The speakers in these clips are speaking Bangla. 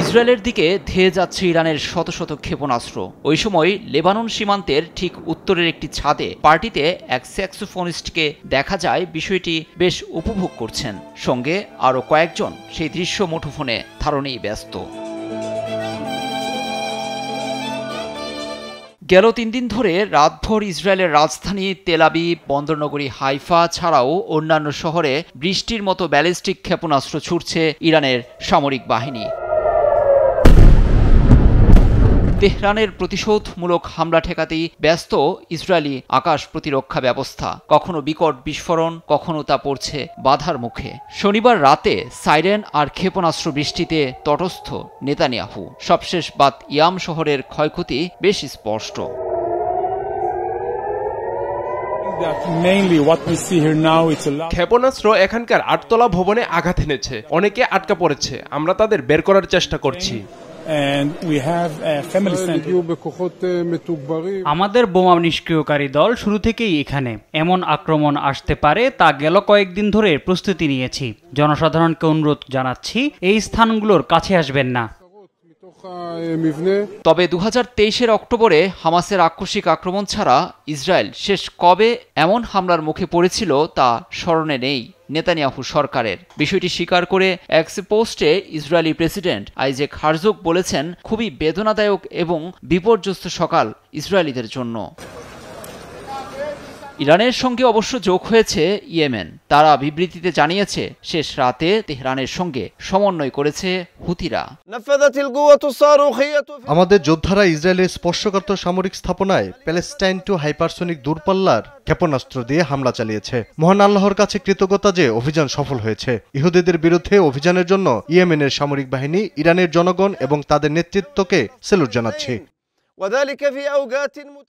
ইসরায়েলের দিকে ধেয়ে যাচ্ছে ইরানের শত শত ক্ষেপণাস্ত্র। ওই সময় লেবানন সীমান্তের ঠিক উত্তরের একটি ছাদে পার্টিতে এক স্যাক্সোফোনিস্টকে দেখা যায় বিষয়টি বেশ উপভোগ করছেন। সঙ্গে আরও কয়েকজন সেই দৃশ্য মুঠোফোনে ধারণেই ব্যস্ত। গেল 3 দিন ধরে রাতভর ইসরায়েলের রাজধানী তেল আবিব, বন্দরনগরী হাইফা ছাড়াও অন্যান্য শহরে বৃষ্টির মতো ব্যালিস্টিক ক্ষেপণাস্ত্র ছুড়ছে ইরানের সামরিক বাহিনী। তেহরানের প্রতিশোধমূলক হামলা ঠেকাতেই ব্যস্ত ইসরায়েলি আকাশ প্রতিরক্ষা ব্যবস্থা। কখনো বিকট বিস্ফোরণ, কখনো তা পড়ছে বাধার মুখে। শনিবার রাতে সাইরেন আর ক্ষেপণাস্ত্র বৃষ্টিতে তটস্থ নেতানিয়াহু। সবশেষ বাত ইয়াম শহরের ক্ষয়ক্ষতি বেশ স্পষ্ট। ক্ষেপণাস্ত্র এখানকার 8তলা ভবনে আঘাত এনেছে, অনেকে আটকা পড়েছে। আমরা তাদের বের করার চেষ্টা করছি। আমাদের বোমা নিষ্ক্রিয়কারী দল শুরু থেকেই এখানে। এমন আক্রমণ আসতে পারে তা গেল কয়েকদিন ধরে প্রস্তুতি নিয়েছি। জনসাধারণকে অনুরোধ জানাচ্ছি, এই স্থানগুলোর কাছে আসবেন না। তবে 2023-এর অক্টোবরে হামাসের আকস্মিক আক্রমণ ছাড়া ইসরায়েল শেষ কবে এমন হামলার মুখে পড়েছিল তা স্মরণে নেই নেতানিয়াহু সরকারের। বিষয়টি স্বীকার করে এক্স পোস্টে ইসরায়েলি প্রেসিডেন্ট আইজ্যাক হারজোগ বলেছেন, খুবই বেদনাদায়ক এবং বিপর্যস্ত সকাল ইসরায়েলিদের জন্য। ইরানের সঙ্গে অবশ্য যোগ হয়েছে ইয়েমেন। তারা বিবৃতিতে জানিয়েছে, শেষ রাতে তেহরানের সঙ্গে সমন্বয় করেছে হুতিরা। আমাদের যোদ্ধারা ইসরায়েলের স্পর্শকাতর সামরিক স্থাপনায় প্যালেস্টাইন টু হাইপারসনিক দূরপাল্লার ক্ষেপণাস্ত্র দিয়ে হামলা চালিয়েছে। মহান আল্লাহর কাছে কৃতজ্ঞতা যে অভিযান সফল হয়েছে। ইহুদিদের বিরুদ্ধে অভিযানের জন্য ইয়েমেনের সামরিক বাহিনী, ইরানের জনগণ এবং তাদের নেতৃত্বকে স্যালুট জানাচ্ছি।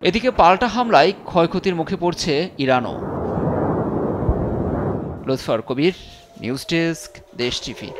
এদিকে পাল্টা হামলায় ক্ষয়ক্ষতির মুখে পড়ছে ইরানও। লুৎফর কবির, নিউজ ডেস্ক, দেশ টিভি।